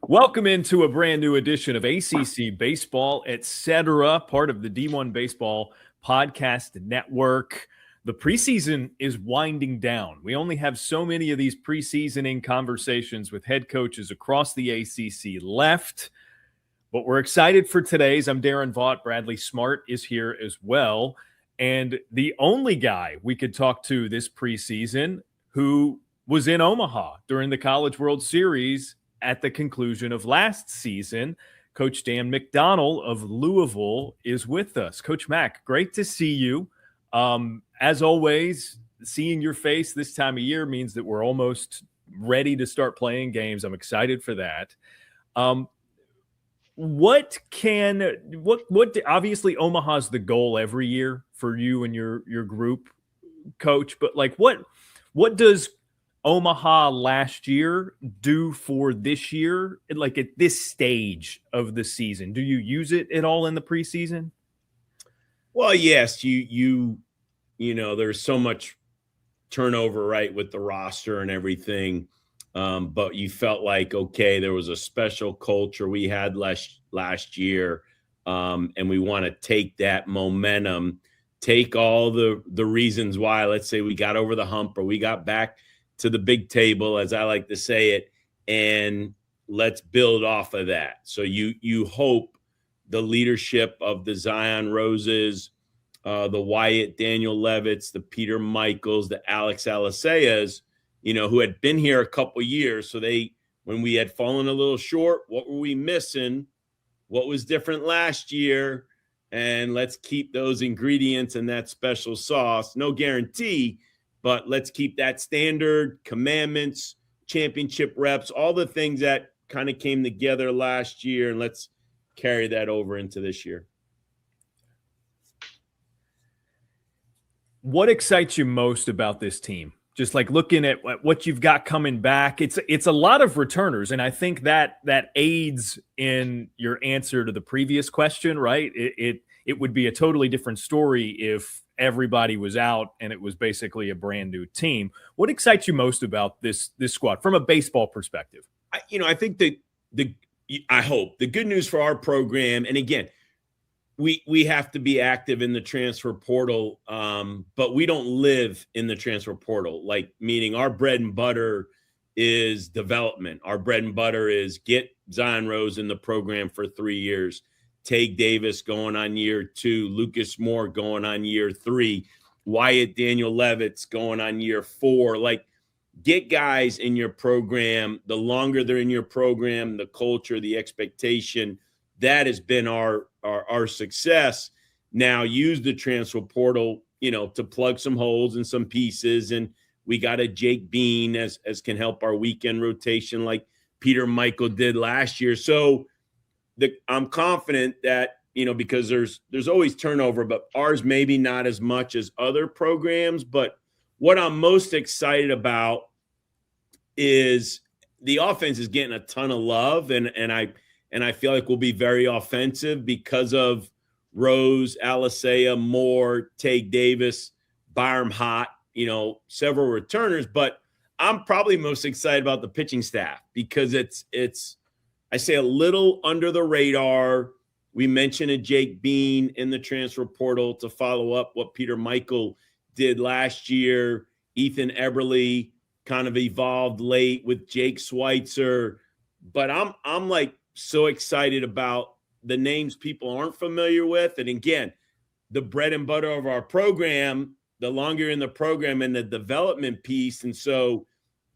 Welcome into a brand new edition of ACC Baseball Etc, part of the D1 Baseball Podcast Network. The preseason is winding down. We only have so many of these preseasoning conversations with head coaches across the ACC left, but we're excited for today's. I'm Daron Vaught. Bradley Smart is here as well. And the only guy we could talk to this preseason who was in Omaha during the College World Series at the conclusion of last season, Coach Dan McDonnell of Louisville is with us. Coach Mac, great to see you. As always, seeing your face this time of year means that we're almost ready to start playing games. I'm excited for that. Obviously Omaha's the goal every year for you and your group, Coach, but like what does Omaha last year do for this year, like at this stage of the season? Do you use it at all in the preseason? Well, yes, you know, there's so much turnover, right, with the roster and everything. But you felt like, okay, there was a special culture we had last year. And we want to take that momentum, take all the reasons why, let's say we got over the hump or we got back to the big table, as I like to say it, and let's build off of that. So you hope the leadership of the Zion Roses, the Wyatt Daniel Levitts, the Peter Michaels, the Alex Aliceas, who had been here a couple years. So when we had fallen a little short, what were we missing? What was different last year? And let's keep those ingredients and that special sauce. No guarantee, but let's keep that standard, commandments, championship reps, all the things that kind of came together last year, and let's carry that over into this year. What excites you most about this team? Just like looking at what you've got coming back, it's a lot of returners, and I think that aids in your answer to the previous question, right? It would be a totally different story if everybody was out and it was basically a brand new team. What excites you most about this squad from a baseball perspective? I think I hope the good news for our program, and again, we have to be active in the transfer portal, but we don't live in the transfer portal, like meaning our bread and butter is development. Our bread and butter is get Zion Rose in the program for 3 years, Tage Davis going on year 2, Lucas Moore going on year 3, Wyatt Daniel Levitts going on year 4. Like, get guys in your program. The longer they're in your program, the culture, the expectation, that has been our success. Now use the transfer portal, to plug some holes and some pieces. And we got a Jake Bean as can help our weekend rotation like Peter Michael did last year. So I'm confident that, because there's always turnover, but ours maybe not as much as other programs. But what I'm most excited about is the offense is getting a ton of love, and I feel like we'll be very offensive because of Rose, Alicea, Moore, Tage Davis, Byram Hott, several returners. But I'm probably most excited about the pitching staff because it's I say a little under the radar. We mentioned a Jake Bean in the transfer portal to follow up what Peter Michael did last year. Ethan Eberle kind of evolved late with Jake Schweitzer. But I'm like so excited about the names people aren't familiar with. And again, the bread and butter of our program, the longer in the program and the development piece. And so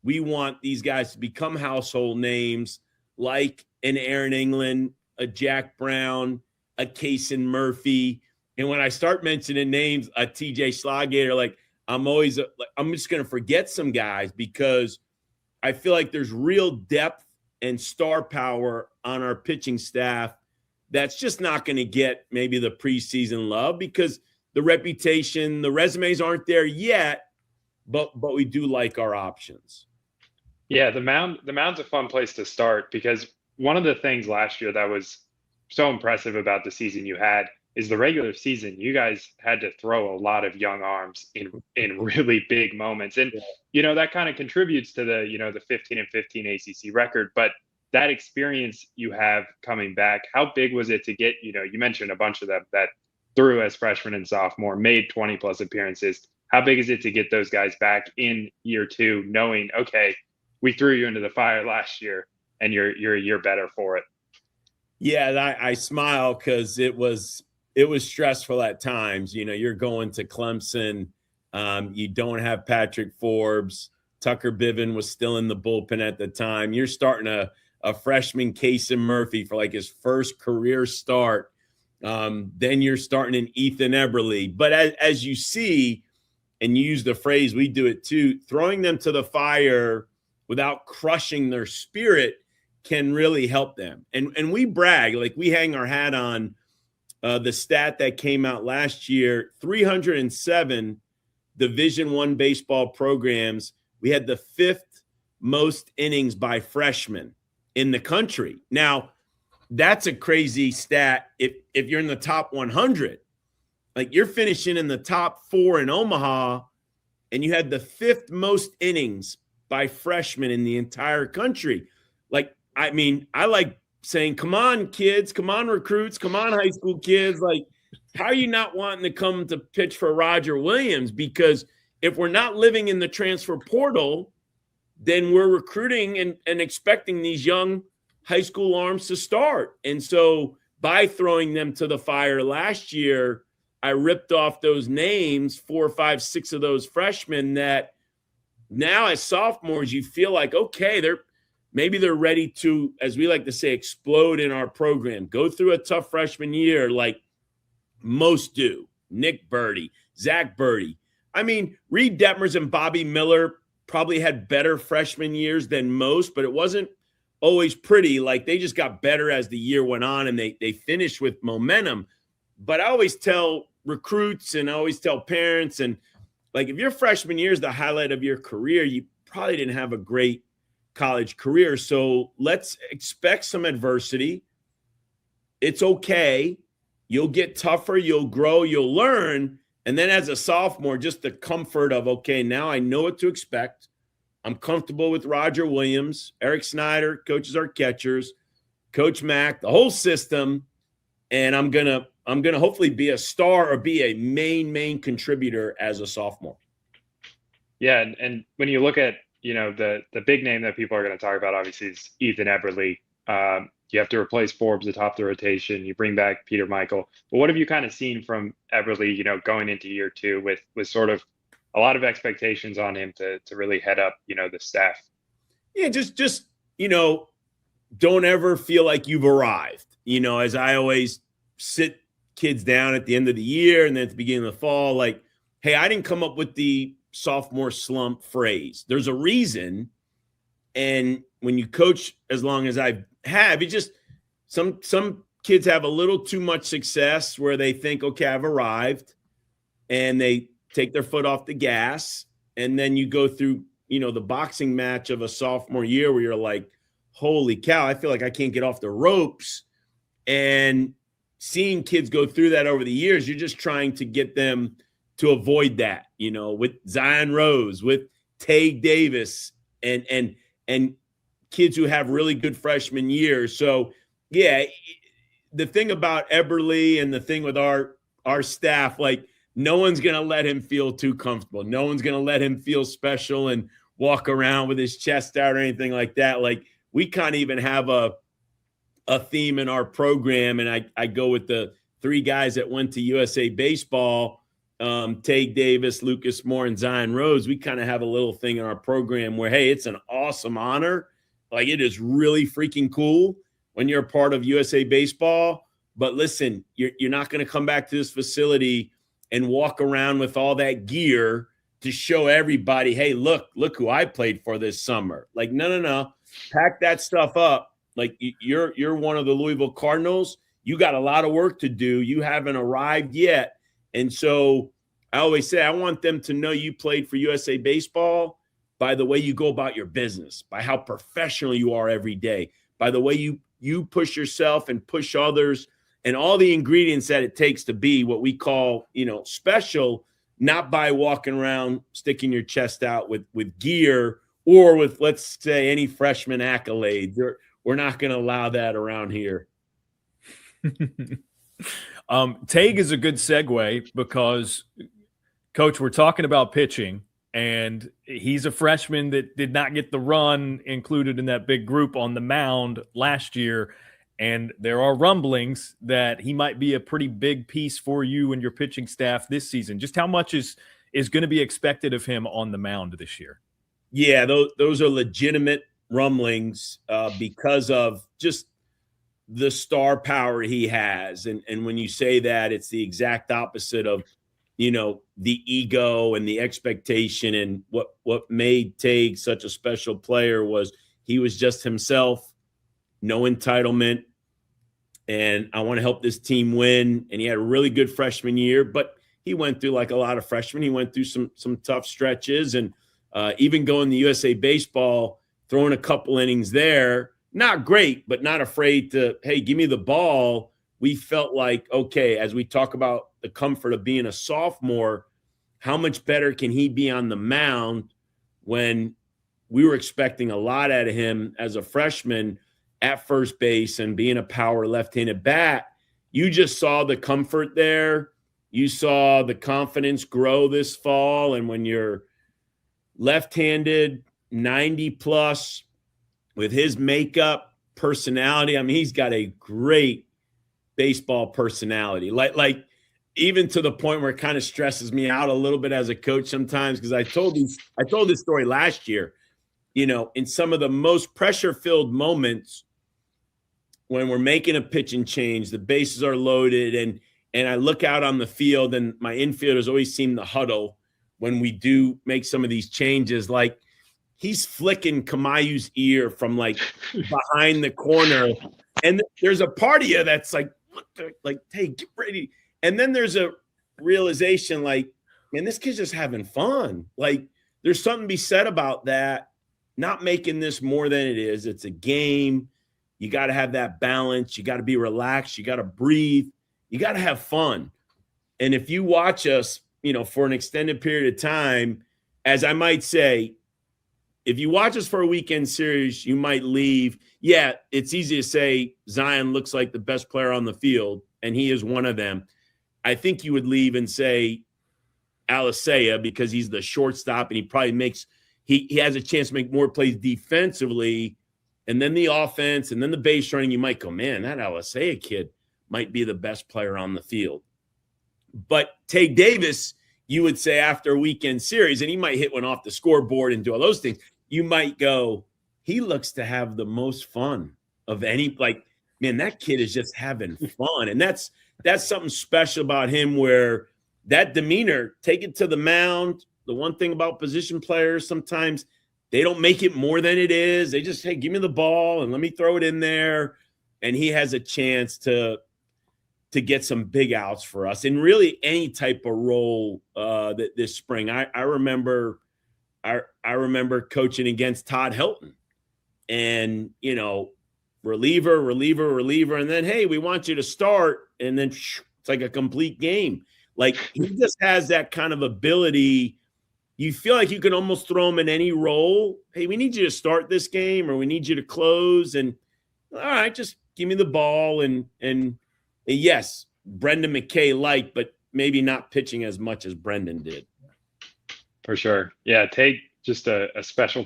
we want these guys to become household names like an Aaron England, a Jack Brown, a Kaysen Murphy. And when I start mentioning names, a TJ Schlagater, like I'm just going to forget some guys because I feel like there's real depth and star power on our pitching staff that's just not going to get maybe the preseason love because the reputation, the resumes aren't there yet, but we do like our options. Yeah, the mound's a fun place to start because one of the things last year that was so impressive about the season you had is the regular season. You guys had to throw a lot of young arms in really big moments. And, that kind of contributes to the 15-15 ACC record. But that experience you have coming back, how big was it to get, you mentioned a bunch of them that threw as freshman and sophomore, made 20 plus appearances. How big is it to get those guys back in year 2, knowing, okay, we threw you into the fire last year and you're a year better for it? Yeah, I smile because it was stressful at times. You're going to Clemson. You don't have Patrick Forbes. Tucker Biven was still in the bullpen at the time. You're starting a freshman Casey Murphy for like his first career start. Then you're starting an Ethan Eberle. But as you see, and you use the phrase, we do it too, throwing them to the fire without crushing their spirit can really help them. And we brag, like we hang our hat on the stat that came out last year, 307 Division I baseball programs. We had the 5th most innings by freshmen in the country. Now, that's a crazy stat if you're in the top 100. Like you're finishing in the top 4 in Omaha, and you had the 5th most innings by freshmen in the entire country. Like, I mean, I like saying, come on, kids, come on, recruits, come on, high school kids. Like, how are you not wanting to come to pitch for Roger Williams? Because if we're not living in the transfer portal, then we're recruiting and expecting these young high school arms to start. And so by throwing them to the fire last year, I ripped off those names, 4, 5, 6 of those freshmen that now as sophomores, you feel like, okay, maybe they're ready to, as we like to say, explode in our program, go through a tough freshman year like most do. Nick Birdie, Zach Birdie. I mean, Reed Detmers and Bobby Miller probably had better freshman years than most, but it wasn't always pretty. Like they just got better as the year went on, and they finished with momentum. But I always tell recruits and I always tell parents, and like if your freshman year is the highlight of your career, you probably didn't have a great college career. So let's expect some adversity. It's okay. You'll get tougher, you'll grow, you'll learn. And then as a sophomore, just the comfort of, okay, now I know what to expect. I'm comfortable with Roger Williams, Eric Snyder, coaches our catchers, Coach Mack, the whole system. And I'm gonna hopefully be a star or be a main contributor as a sophomore. Yeah, and when you look at the big name that people are going to talk about, obviously, is Ethan Eberle. You have to replace Forbes atop the rotation. You bring back Peter Michael. But what have you kind of seen from Eberle, going into year 2 with sort of a lot of expectations on him to really head up, the staff? Yeah, just don't ever feel like you've arrived. As I always sit kids down at the end of the year and then at the beginning of the fall, like, hey, I didn't come up with the sophomore slump phrase. There's a reason. And when you coach as long as I have, it just some kids have a little too much success where they think, okay, I've arrived, and they take their foot off the gas. And then you go through, the boxing match of a sophomore year where you're like, holy cow, I feel like I can't get off the ropes. And seeing kids go through that over the years, you're just trying to get them to avoid that, with Zion Rose, with Tage Davis, and kids who have really good freshman years. So, yeah, the thing about Eberle and the thing with our staff, like, no one's going to let him feel too comfortable. No one's going to let him feel special and walk around with his chest out or anything like that. Like, we kind of even have a theme in our program, and I go with the 3 guys that went to USA Baseball, Tage Davis, Lucas Moore, and Zion Rose. We kind of have a little thing in our program where, hey, it's an awesome honor. Like, it is really freaking cool when you're a part of USA Baseball. But listen, you're not going to come back to this facility and walk around with all that gear to show everybody, hey, look who I played for this summer. Like, no. Pack that stuff up. Like, you're one of the Louisville Cardinals. You got a lot of work to do. You haven't arrived yet. And so I always say, I want them to know you played for USA Baseball by the way you go about your business, by how professional you are every day, by the way you push yourself and push others, and all the ingredients that it takes to be what we call, special, not by walking around sticking your chest out with gear or with, let's say, any freshman accolades we're not going to allow that around here. Tague is a good segue because, Coach, we're talking about pitching, and he's a freshman that did not get the run included in that big group on the mound last year. And there are rumblings that he might be a pretty big piece for you and your pitching staff this season. Just how much is going to be expected of him on the mound this year? Yeah, those are legitimate rumblings because of just the star power he has. And when you say that, it's the exact opposite of, the ego and the expectation. And what made Tague such a special player was he was just himself, no entitlement. And I want to help this team win. And he had a really good freshman year, but he went through, like a lot of freshmen, he went through some tough stretches. And even going to USA Baseball, throwing a couple innings there, not great, but not afraid to, hey, give me the ball. We felt like, okay, as we talk about the comfort of being a sophomore, how much better can he be on the mound when we were expecting a lot out of him as a freshman at first base and being a power left-handed bat? You just saw the comfort there. You saw the confidence grow this fall. And when you're left-handed, 90-plus, with his makeup, personality, I mean, he's got a great baseball personality. Like even to the point where it kind of stresses me out a little bit as a coach sometimes, because I told this story last year, in some of the most pressure-filled moments when we're making a pitching change, the bases are loaded, and I look out on the field, and my infielders always seem to huddle when we do make some of these changes. Like, he's flicking Kamayu's ear from like behind the corner. And there's a part of you that's like, hey, get ready. And then there's a realization like, man, this kid's just having fun. Like, there's something to be said about that, not making this more than it is. It's a game. You got to have that balance. You got to be relaxed. You got to breathe. You got to have fun. And if you watch us, for an extended period of time, as I might say, if you watch us for a weekend series, you might leave. Yeah, it's easy to say Zion looks like the best player on the field, and he is one of them. I think you would leave and say Alisea, because he's the shortstop, and he probably he has a chance to make more plays defensively, and then the offense, and then the base running. You might go, man, that Alisea kid might be the best player on the field. But Tague Davis, you would say after a weekend series, and he might hit one off the scoreboard and do all those things, you might go, he looks to have the most fun of any, like, man, that kid is just having fun. And that's something special about him, where that demeanor, take it to the mound. The one thing about position players, sometimes they don't make it more than it is. They just, hey, give me the ball and let me throw it in there. And he has a chance to get some big outs for us in really any type of role this spring. I remember coaching against Todd Helton, and, reliever, and then, hey, we want you to start, and then it's like a complete game. Like, he just has that kind of ability. You feel like you can almost throw him in any role. Hey, we need you to start this game, or we need you to close, and all right, just give me the ball. And yes, Brendan McKay light, but maybe not pitching as much as Brendan did. For sure. Yeah, Tague, just a special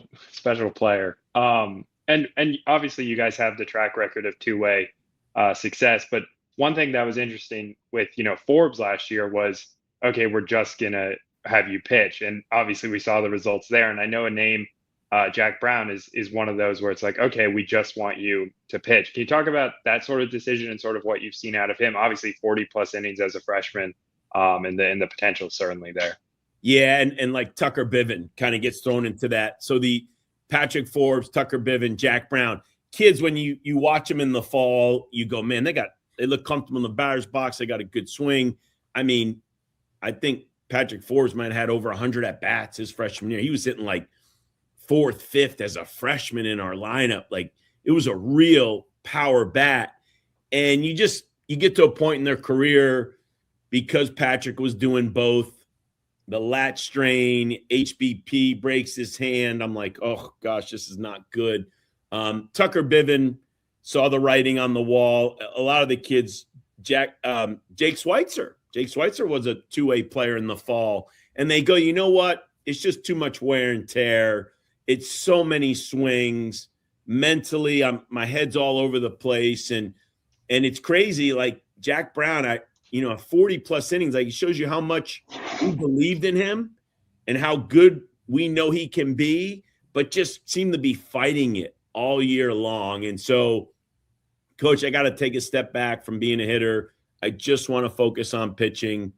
player. And obviously you guys have the track record of two-way success. But one thing that was interesting with, Forbes last year was, okay, we're just going to have you pitch. And obviously we saw the results there. And I know a name, Jack Brown, is one of those where it's like, okay, we just want you to pitch. Can you talk about that sort of decision and sort of what you've seen out of him? Obviously 40 plus innings as a freshman, and the potential certainly there. Yeah. And like Tucker Biven kind of gets thrown into that. So the Patrick Forbes, Tucker Biven, Jack Brown kids, when you watch them in the fall, you go, man, they look comfortable in the batter's box. They got a good swing. I mean, I think Patrick Forbes might have had over 100 at bats his freshman year. He was hitting like 4th, 5th as a freshman in our lineup. Like, it was a real power bat. And you get to a point in their career, because Patrick was doing both, the lat strain, HBP breaks his hand. I'm like, oh gosh, this is not good. Tucker Biven, saw the writing on the wall. A lot of the kids, Jake Schweitzer. Jake Schweitzer was a two-way player in the fall. And they go, you know what? It's just too much wear and tear. It's so many swings. Mentally, my head's all over the place. And it's crazy. Like Jack Brown, 40-plus innings, like it shows you how much we believed in him and how good we know he can be, but just seemed to be fighting it all year long. And so, Coach, I got to take a step back from being a hitter. I just want to focus on pitching.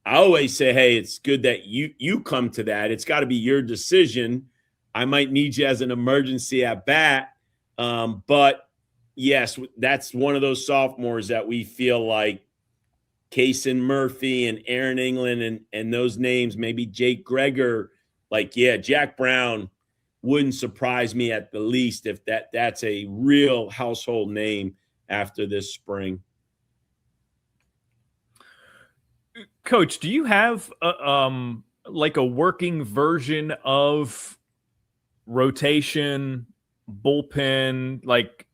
I always say, hey, it's good that you come to that. It's got to be your decision. I might need you as an emergency at bat. But, yes, that's one of those sophomores that we feel like Kaysen Murphy and Aaron England and those names, maybe Jake Greger, Jack Brown wouldn't surprise me at the least if that's a real household name after this spring. Coach, do you have a working version of rotation, bullpen, like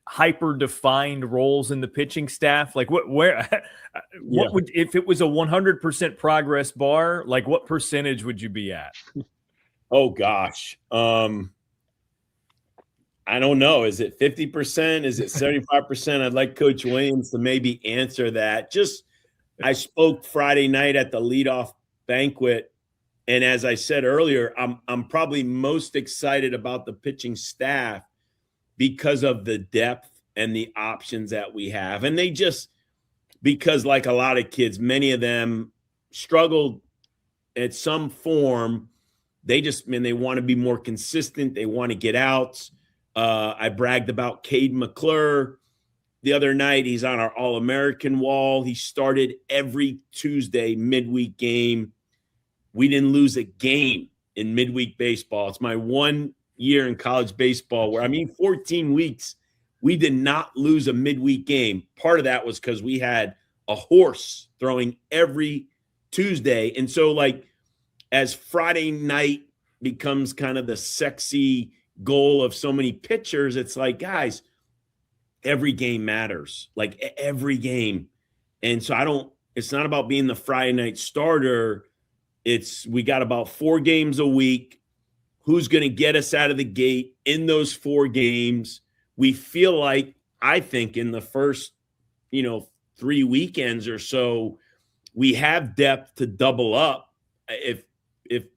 hyper defined roles in the pitching staff? Like what would, if it was a 100% progress bar, like what percentage would you be at? Oh gosh. I don't know. Is it 50%? Is it 75%? I'd like Coach Williams to maybe answer that. I spoke Friday night at the leadoff banquet, and as I said earlier, I'm probably most excited about the pitching staff because of the depth and the options that we have. And because like a lot of kids, many of them struggled at some form. They want to be more consistent. They want to get outs. I bragged about Cade McClure the other night. He's on our All-American wall. He started every Tuesday midweek game. We didn't lose a game in midweek baseball. It's my 1 year in college baseball where 14 weeks, we did not lose a midweek game. Part of that was because we had a horse throwing every Tuesday. And so as Friday night becomes kind of the sexy goal of so many pitchers, it's like, guys, every game matters, like every game. And so it's not about being the Friday night starter. We got about 4 games a week. Who's going to get us out of the gate in those 4 games? We feel like, I think in the first, 3 weekends or so, we have depth to double up. If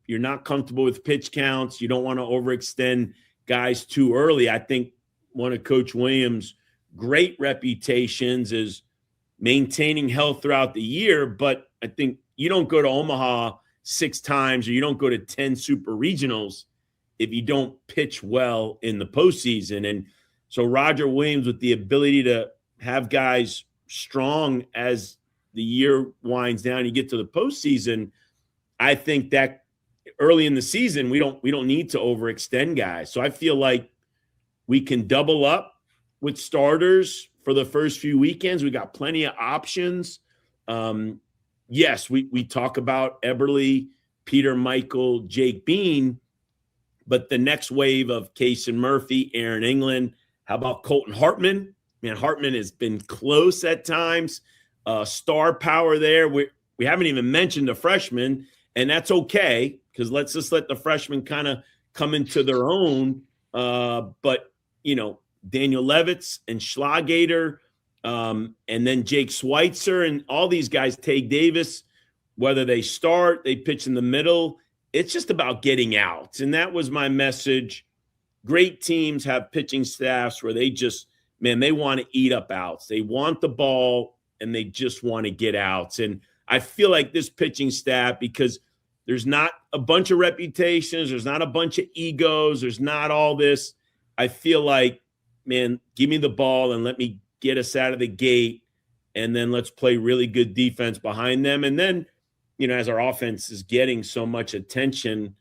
you're not comfortable with pitch counts, you don't want to overextend guys too early. I think one of Coach Williams' great reputations is maintaining health throughout the year, but I think you don't go to Omaha 6 times or you don't go to 10 super regionals if you don't pitch well in the postseason. And so Roger Williams, with the ability to have guys strong as the year winds down, you get to the postseason, I think that early in the season, we don't need to overextend guys. So I feel like we can double up with starters for the first few weekends. We got plenty of options. Yes, we talk about Eberle, Peter Michael, Jake Bean, but the next wave of Kaysen Murphy, Aaron England, how about Colton Hartman? Man, Hartman has been close at times. Star power there. We haven't even mentioned the freshmen, and that's okay because let's just let the freshmen kind of come into their own. But, Daniel Levitz and Schlagater, and then Jake Schweitzer and all these guys, Tage Davis, whether they start, they pitch in the middle, it's just about getting outs. And that was my message. Great teams have pitching staffs where they want to eat up outs. They want the ball and they just want to get outs. And I feel like this pitching staff, because there's not a bunch of reputations, there's not a bunch of egos, there's not all this. I feel like, man, give me the ball and let me get us out of the gate, and then let's play really good defense behind them. And then, as our offense is getting so much attention,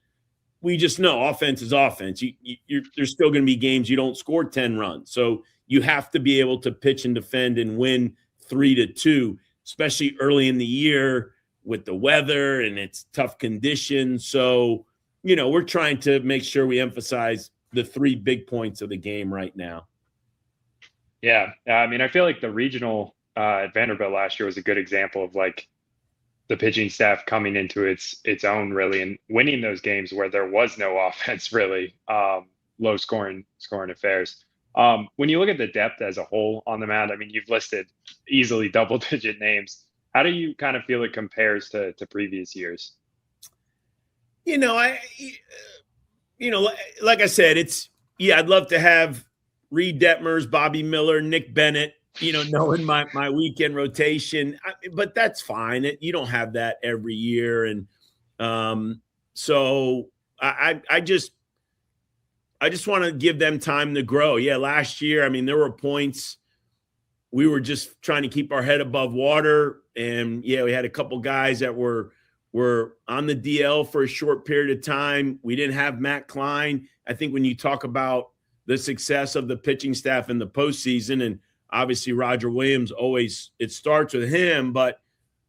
we just know offense is offense. There's still going to be games you don't score 10 runs. So you have to be able to pitch and defend and win 3-2, especially early in the year with the weather and it's tough conditions. So, we're trying to make sure we emphasize the 3 big points of the game right now. Yeah. I mean, I feel like the regional at Vanderbilt last year was a good example of like the pitching staff coming into its own really and winning those games where there was no offense really, low scoring affairs. When you look at the depth as a whole on the mound, I mean, you've listed easily double digit names. How do you kind of feel it compares to previous years? You know, like I said, I'd love to have Reed Detmers, Bobby Miller, Nick Bennett, knowing my weekend rotation, but that's fine. You don't have that every year. And so I just want to give them time to grow. Yeah, last year, I mean, there were points we were just trying to keep our head above water. And yeah, we had a couple guys that were on the DL for a short period of time. We didn't have Matt Klein. I think when you talk about the success of the pitching staff in the postseason, and obviously Roger Williams, always it starts with him, but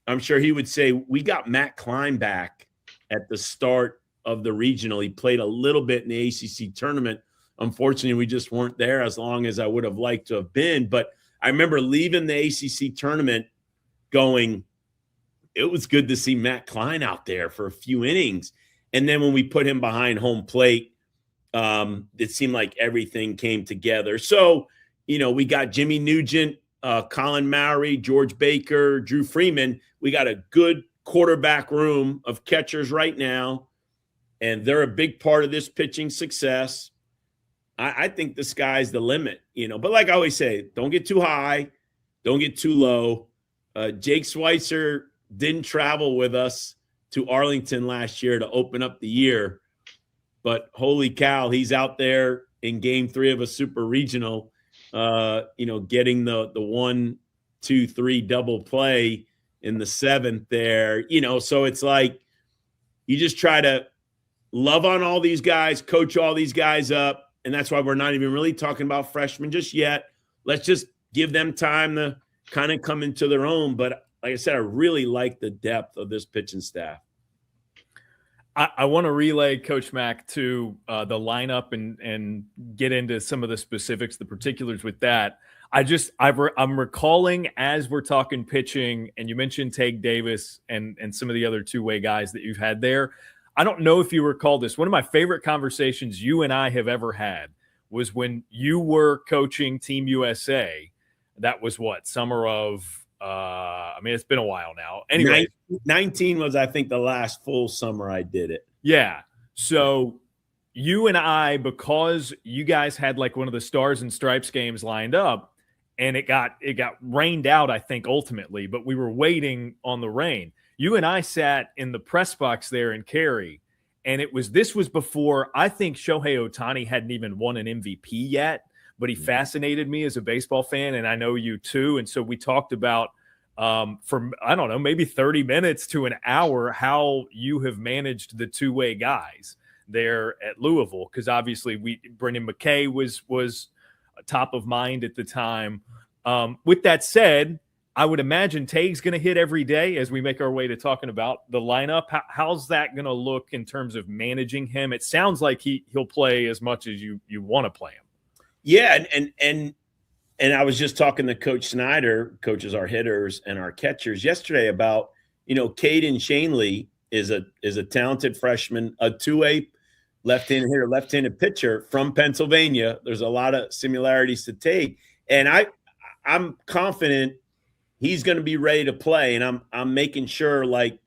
I'm sure he would say we got Matt Klein back at the start of the regional. He played a little bit in the ACC tournament. Unfortunately, we just weren't there as long as I would have liked to have been. But I remember leaving the ACC tournament going, it was good to see Matt Klein out there for a few innings. And then when we put him behind home plate, it seemed like everything came together. So, we got Jimmy Nugent, Colin Mowry, George Baker, Drew Freeman. We got a good quarterback room of catchers right now, and they're a big part of this pitching success. I think the sky's the limit, But like I always say, don't get too high, don't get too low. Jake Schweitzer didn't travel with us to Arlington last year to open up the year, but holy cow, he's out there in game 3 of a super regional, getting the 1, 2, 3 double play in the 7th there, so it's like you just try to love on all these guys, coach all these guys up. And that's why we're not even really talking about freshmen just yet. Let's just give them time to kind of come into their own. But like I said, I really like the depth of this pitching staff. I want to relay Coach Mack to the lineup and get into some of the specifics, the particulars with that. I'm recalling as we're talking pitching, and you mentioned Tage Davis and some of the other two-way guys that you've had there. I don't know if you recall this. One of my favorite conversations you and I have ever had was when you were coaching Team USA. That was what, summer of it's been a while now. Anyway, 19 was, I think, the last full summer I did it. Yeah. So you and I, because you guys had like one of the Stars and Stripes games lined up, and it got rained out, I think, ultimately, but we were waiting on the rain. You and I sat in the press box there in Cary, and this was before, I think, Shohei Ohtani hadn't even won an MVP yet, but he fascinated me as a baseball fan, and I know you too. And so we talked about from, I don't know, maybe 30 minutes to an hour, how you have managed the two-way guys there at Louisville, because obviously Brendan McKay was top of mind at the time. With that said, I would imagine Tague's going to hit every day as we make our way to talking about the lineup. How's that going to look in terms of managing him? It sounds like he'll play as much as you want to play him. Yeah, and I was just talking to Coach Snyder, coaches our hitters and our catchers yesterday about, Caden Shanley is a talented freshman, a two-way left-handed hitter, left-handed pitcher from Pennsylvania. There's a lot of similarities to Tague, and I'm confident he's going to be ready to play. And I'm making sure, like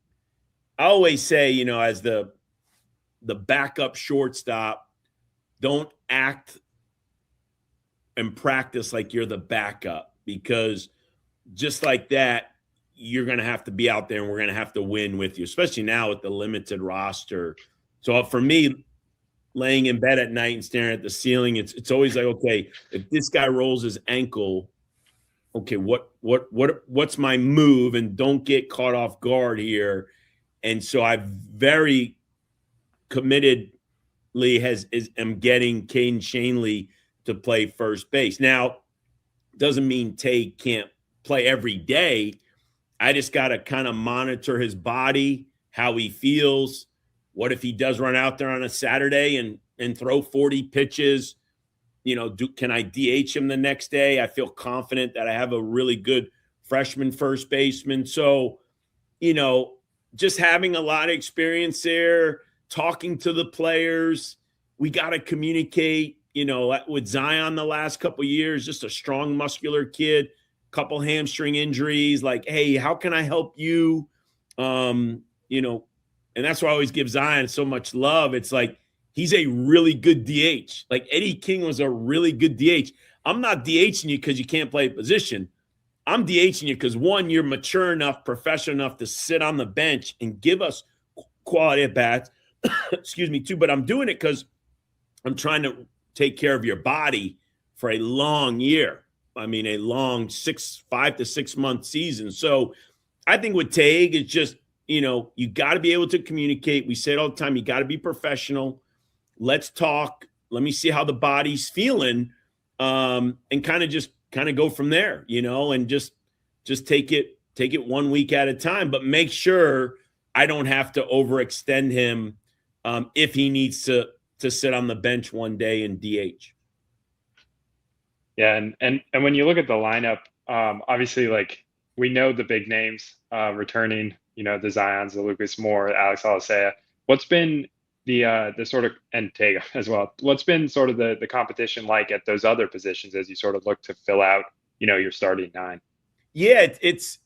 I always say, as the backup shortstop, don't act and practice like you're the backup, because just like that, you're going to have to be out there and we're going to have to win with you, especially now with the limited roster. So for me, laying in bed at night and staring at the ceiling, it's always like, okay, if this guy rolls his ankle, okay, what's my move? And don't get caught off guard here. And so I very committedly am getting Caden Shanley to play first base. Now, doesn't mean Tague can't play every day. I just got to kind of monitor his body, how he feels. What if he does run out there on a Saturday and throw 40 pitches, can I DH him the next day? I feel confident that I have a really good freshman first baseman. So, just having a lot of experience there, talking to the players. We got to communicate, with Zion the last couple of years, just a strong muscular kid, couple hamstring injuries, like, hey, how can I help you? And that's why I always give Zion so much love. It's like, he's a really good DH. Like Eddie King was a really good DH. I'm not DHing you because you can't play a position. I'm DHing you because, one, you're mature enough, professional enough to sit on the bench and give us quality at bats. Excuse me, too. But I'm doing it because I'm trying to take care of your body for a long year. I mean, a long 5 to 6 month season. So I think with Tague, it's just, you got to be able to communicate. We say it all the time. You got to be professional. Let's talk. Let me see how the body's feeling, and kind of go from there, and just take it 1 week at a time, but make sure I don't have to overextend him if he needs to sit on the bench one day and DH. Yeah, and when you look at the lineup, obviously, like, we know the big names returning, the Zions, the Lucas Moore, Alex Alicea. What's been the sort of, and Tague as well, what's been sort of the competition like at those other positions as you sort of look to fill out, your starting nine? Yeah, it's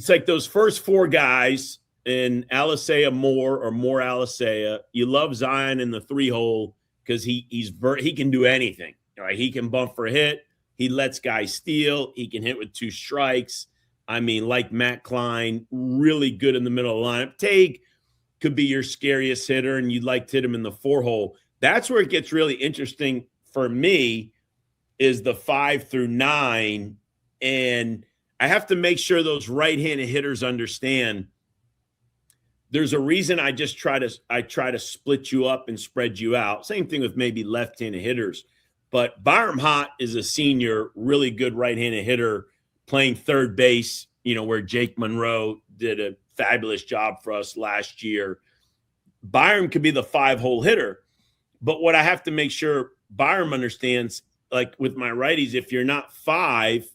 like those first 4 guys in Alicea Moore or Moore Alicea. You love Zion in the 3-hole because he can do anything. Right? He can bunt for a hit. He lets guys steal. He can hit with 2 strikes. I mean, like Matt Klein, really good in the middle of the lineup. Tague could be your scariest hitter, and you'd like to hit him in the 4-hole. That's where it gets really interesting for me, is the 5 through 9. And I have to make sure those right-handed hitters understand there's a reason I try to split you up and spread you out. Same thing with maybe left-handed hitters. But Byram Vaught is a senior, really good right-handed hitter playing third base, where Jake Monroe did a fabulous job for us last year. Byram could be the 5-hole hitter. But what I have to make sure Byram understands, like with my righties, if you're not 5,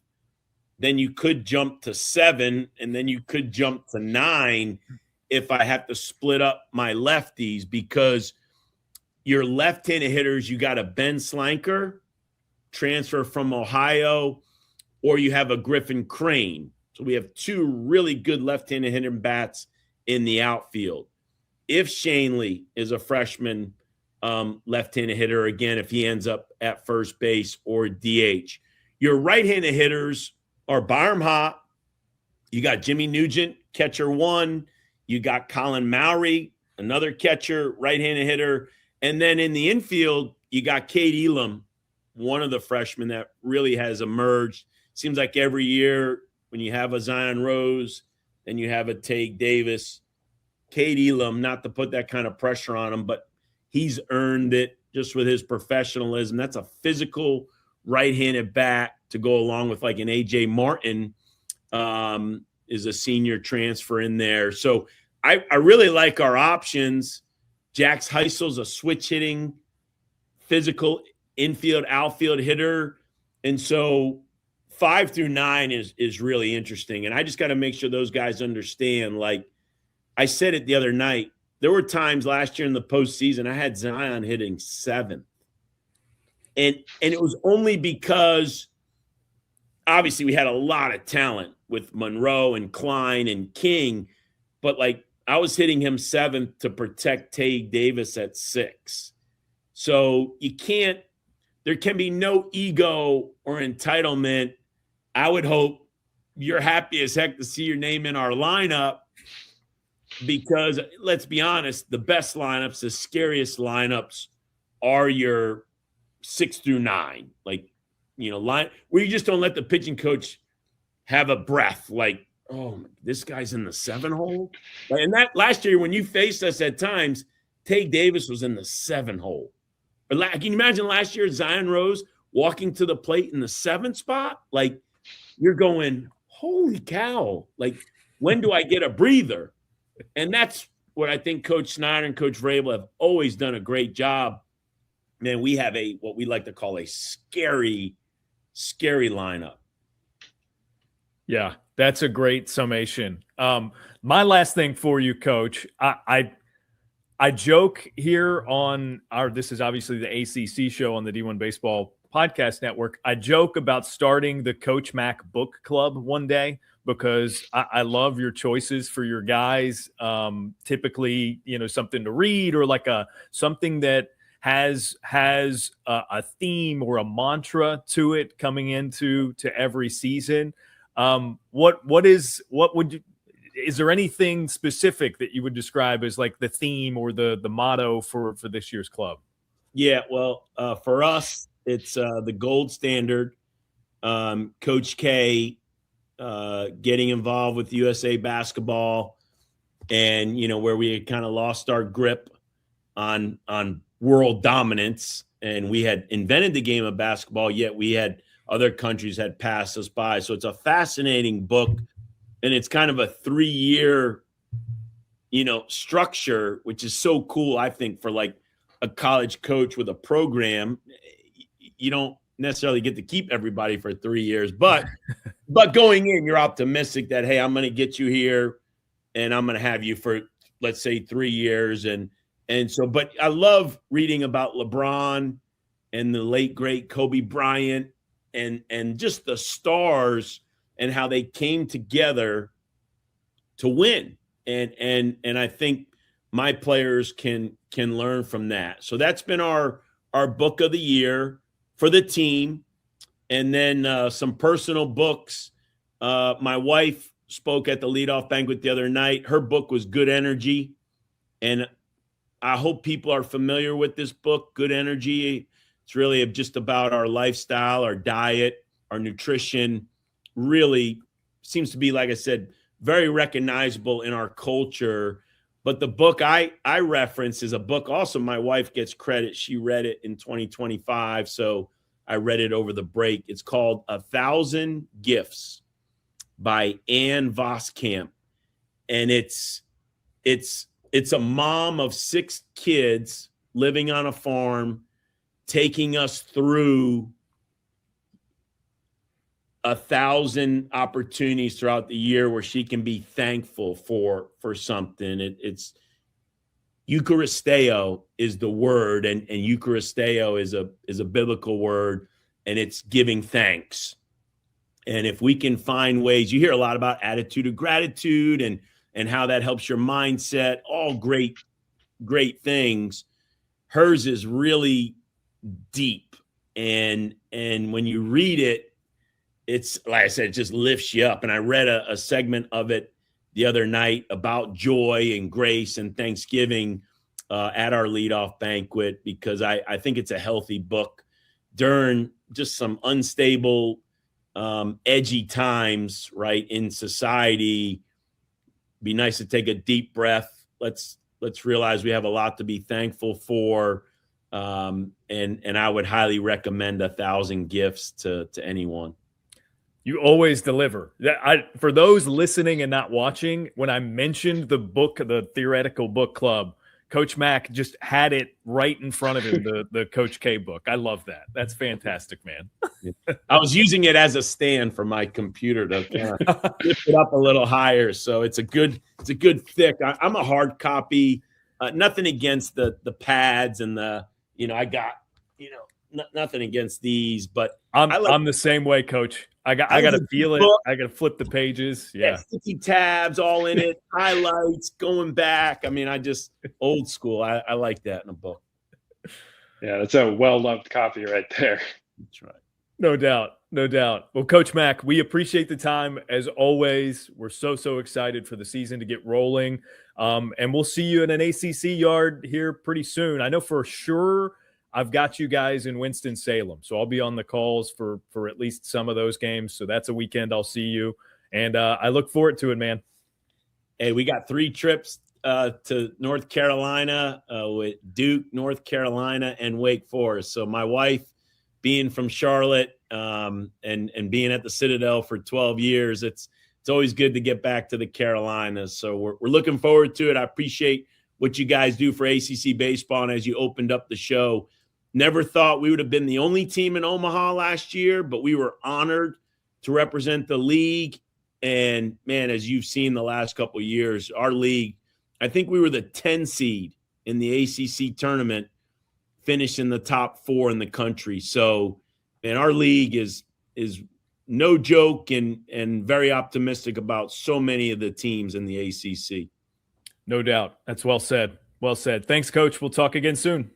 then you could jump to 7, and then you could jump to 9 if I have to split up my lefties, because your left-handed hitters, you got a Ben Slanker, transfer from Ohio, or you have a Griffin Crane. So we have 2 really good left-handed hitting bats in the outfield. If Shanley is a freshman left-handed hitter, again, if he ends up at first base or DH, your right-handed hitters are Byram Vaught. You got Jimmy Nugent, catcher 1. You got Colin Mowry, another catcher, right-handed hitter. And then in the infield, you got Cade Elam, one of the freshmen that really has emerged. Seems like every year when you have a Zion Rose, then you have a Tague Davis. Cade Elam, not to put that kind of pressure on him, but he's earned it just with his professionalism. That's a physical right-handed bat to go along with, like, an A.J. Martin is a senior transfer in there. So I really like our options. Jax Heisel's a switch-hitting, physical infield, outfield hitter. And so 5 through 9 is really interesting. And I just got to make sure those guys understand. Like I said it the other night, there were times last year in the postseason I had Zion hitting 7th. And it was only because obviously we had a lot of talent with Monroe and Klein and King, but like I was hitting him 7th to protect Tague Davis at 6. So there can be no ego or entitlement. I would hope you're happy as heck to see your name in our lineup, because let's be honest, the best lineups, the scariest lineups are your 6 through 9. Like, line where you just don't let the pitching coach have a breath. Like, oh, this guy's in the 7-hole. And that last year when you faced us at times, Tague Davis was in the 7-hole. Can you imagine last year Zion Rose walking to the plate in the 7th spot? Like, you're going, holy cow. Like, when do I get a breather? And that's what I think Coach Snyder and Coach Vrabel have always done a great job man, we have what we like to call a scary lineup. Yeah, that's a great summation. My last thing for you, Coach, I joke here on this is obviously the ACC show on the D1 Baseball Podcast Network. I joke about starting the Coach Mac Book Club one day because I love your choices for your guys. Typically, something to read or like something that has a theme or a mantra to it coming into every season. Is there anything specific that you would describe as like the theme or the motto for this year's club? Yeah, well, for us, it's the gold standard. Coach K getting involved with USA basketball, and where we had kind of lost our grip on world dominance, and we had invented the game of basketball, yet we had other countries had passed us by. So it's a fascinating book. And it's kind of a 3-year, structure, which is so cool, I think, for like a college coach with a program. You don't necessarily get to keep everybody for 3 years, but going in, you're optimistic that, hey, I'm going to get you here and I'm going to have you for, let's say, 3 years. And so, but I love reading about LeBron and the late, great Kobe Bryant and just the stars and how they came together to win. And I think my players can learn from that. So that's been our book of the year for the team. And then some personal books. My wife spoke at the leadoff banquet the other night. Her book was Good Energy. And I hope people are familiar with this book, Good Energy. It's really just about our lifestyle, our diet, our nutrition. Really seems to be, like I said, very recognizable in our culture. But the book I reference is a book also my wife gets credit. She read it in 2025, so I read it over the break. It's called 1,000 Gifts by Ann Voskamp. And it's a mom of 6 kids living on a farm, taking us through 1,000 opportunities throughout the year where she can be thankful for something. It's Eucharisteo is the word, and Eucharisteo is a biblical word, and it's giving thanks. And if we can find ways, you hear a lot about attitude of gratitude and how that helps your mindset, all great things. Hers is really deep, and when you read it, it's like I said, it just lifts you up. And I read a segment of it the other night about joy and grace and Thanksgiving at our leadoff banquet, because I think it's a healthy book during just some unstable, edgy times, right, in society. Be nice to take a deep breath. Let's realize we have a lot to be thankful for. And I would highly recommend 1,000 Gifts to anyone. You always deliver. For those listening and not watching, when I mentioned the book, the Theoretical Book Club, Coach Mac just had it right in front of him, the Coach K book. I love that. That's fantastic, man. I was using it as a stand for my computer to kind of lift it up a little higher. So it's a good thick. I'm a hard copy. Nothing against the pads and I got, nothing against these, but I'm the same way, Coach. I got to feel it. I got to flip the pages. Yeah. Sticky tabs all in it, highlights, going back. I mean, old school. I like that in a book. Yeah, that's a well-loved copy right there. That's right. No doubt. Well, Coach Mac, we appreciate the time as always. We're so excited for the season to get rolling. And we'll see you in an ACC yard here pretty soon. I know for sure I've got you guys in Winston-Salem, so I'll be on the calls for at least some of those games. So that's a weekend I'll see you, and I look forward to it, man. Hey, we got 3 trips to North Carolina with Duke, North Carolina, and Wake Forest. So my wife, being from Charlotte and being at the Citadel for 12 years, it's always good to get back to the Carolinas. So we're looking forward to it. I appreciate what you guys do for ACC baseball, and as you opened up the show, Never thought we would have been the only team in Omaha last year, but we were honored to represent the league. And, man, as you've seen the last couple of years, our league, I think we were the 10 seed in the ACC tournament, finished in the top 4 in the country. So, man, our league is no joke and very optimistic about so many of the teams in the ACC. No doubt. That's well said. Well said. Thanks, Coach. We'll talk again soon.